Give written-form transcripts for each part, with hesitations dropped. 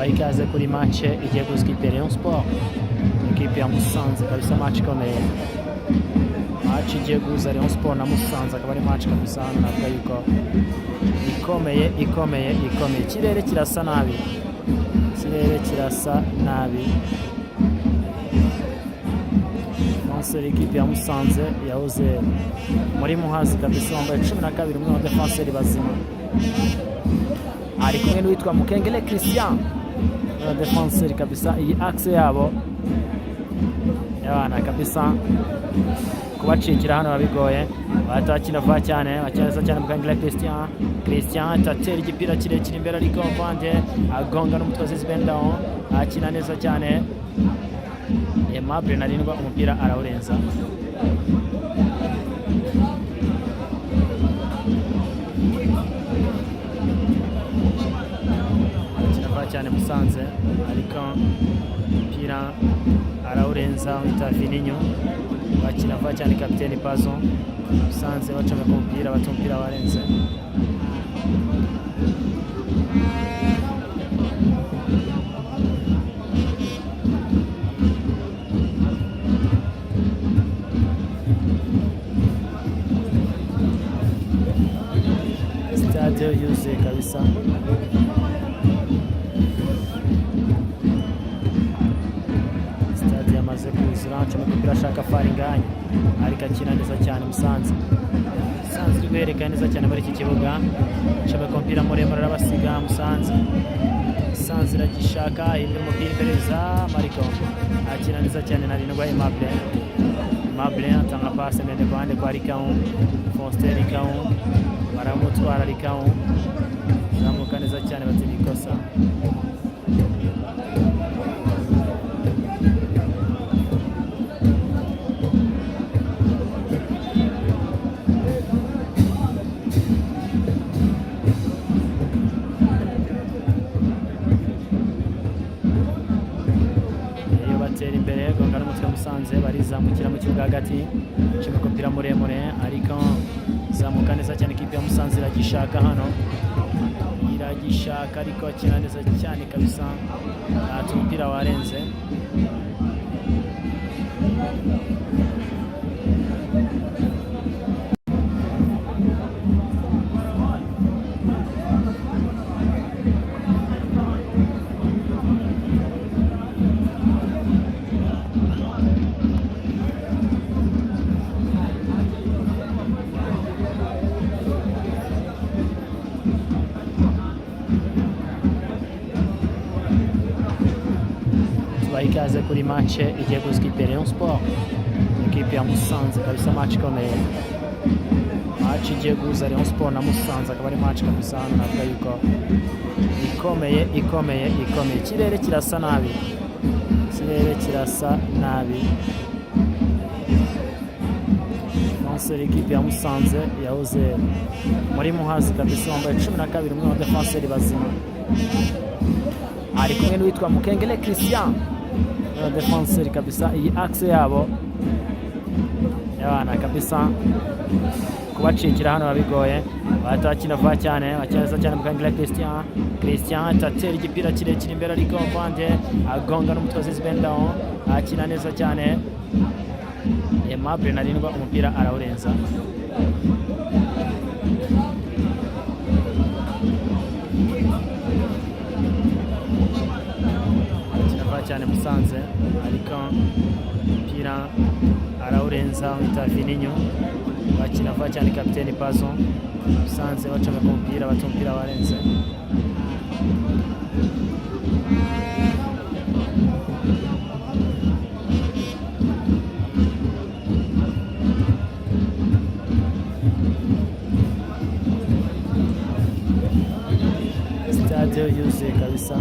tubaha ikaze kuri match igiye kuzwi imbere Rayon Sport ikipe ya Musanze kabisa, match ikomeye, match igiye guhuza Rayon Sport na Musanze, akaba ari match kabisa hano navuga yuko ikomeye. Ikirere kirasa nabi, defenseur ikipe ya Musanze yahoze muri Muhazi kabisa, wambaye 12 umwe wa defenseur bazima, ari kumwe n'uwitwa Mukengele Christian defenseur kabisa. Iyi axe yabo yabana kabisa kubacikira hano babigoye, batakina vuba cyane, bacyeza cyane Mukengele Christian tatera igipira kirekire imbere, ariko Mvande agonga n'umutwe z'Bendaho, akina neza cyane. Aimable Narindwa umupira arawurenza, cyane Musanze, ariko umupira arawurenza wita Fininho, bakina vuba cyane kapiteni Pazo. Musanze bacome ku mupira, batumupira warenze, stade yuzuye kabisa. Stade yamaze kuzura, acome umupira ashaka Faringanya, ariko akina neza cyane Musanze iri guherekana neza cyane muri iki kibuga, acome ku mupira muremure arabasiga Musanze iragishaka, hindura umupira imbere za Mariko, akina neza cyane Narindwa Aimable atanga passe ndende ku ruhande kwa Rikau, Faustin Rikau baramutwara, Rikau zamuka neza cyane, batsinda ikosa. Imbere gonga n'umutwe Musanze, barizamukira mu kibuga hagati, cyo kopira muremure, ariko zamuka neza cyane. Ikipe ya Musanze iragishaka hano, ariko akina neza cyane kabisa, ati umupira warenze. Ikaze kuri match igiye kuzwi imbere Rayon Sport ikipe ya Musanze kabisa, match ikomeye, match igiye guhuza Rayon Sport na Musanze, akaba ari match kabisa hano navuga yuko ikomeye. Ikirere kirasa nabi, defenseur ikipe ya Musanze yahoze muri Muhazi kabisa, wambaye 12 umwe wa defenseur bazima, ari kumwe n'uwitwa Mukengele Christian defenseur kabisa. Iyi axe yabo yabana kabisa kubacikira hano babigoye, batakina vuba cyane, bacyeza cyane Mukengele Christian tatera igipira kirekire imbere, ariko Mvande agonga n'umutwe z'Bendaho, akina neza cyane. Aimable Narindwa umupira arawurenza, cyane Musanze, ariko umupira arawurenza wita Fininho, bakina vuba cyane kapiteni Pazo. Musanze bacome ku mupira, batumupira warenze, stade yuzuye kabisa.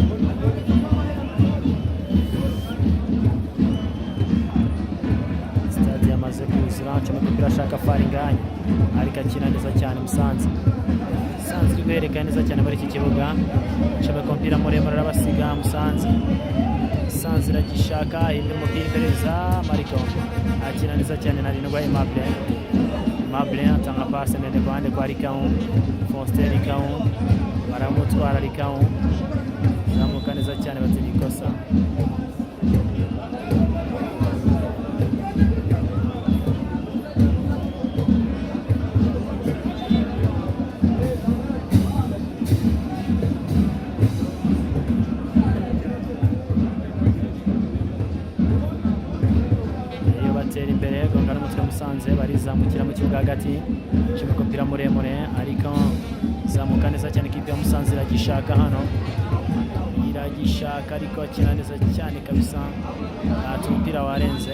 Yamaze kuzura, acome umupira ashaka Faringanya, ariko akina neza cyane Musanze iri guherekana neza cyane muri iki kibuga, acome ku mupira muremure arabasiga Musanze iragishaka, hindura umupira imbere za Mariko, akina neza cyane Narindwa Aimable atanga passe ndende ku ruhande kwa Rikau, Faustin Rikau baramutwara, Rikau zamuka neza cyane batsinda ikosa. iyo batera imbere Gonga n'umutwe Musanze barizamukira mu kibuga hagati cy'umupira muremure, ariko zamuka neza cyane ikipe ya Musanze iragishaka hano, iragishaka ariko akina neza cyane kabisa, umupira warenze.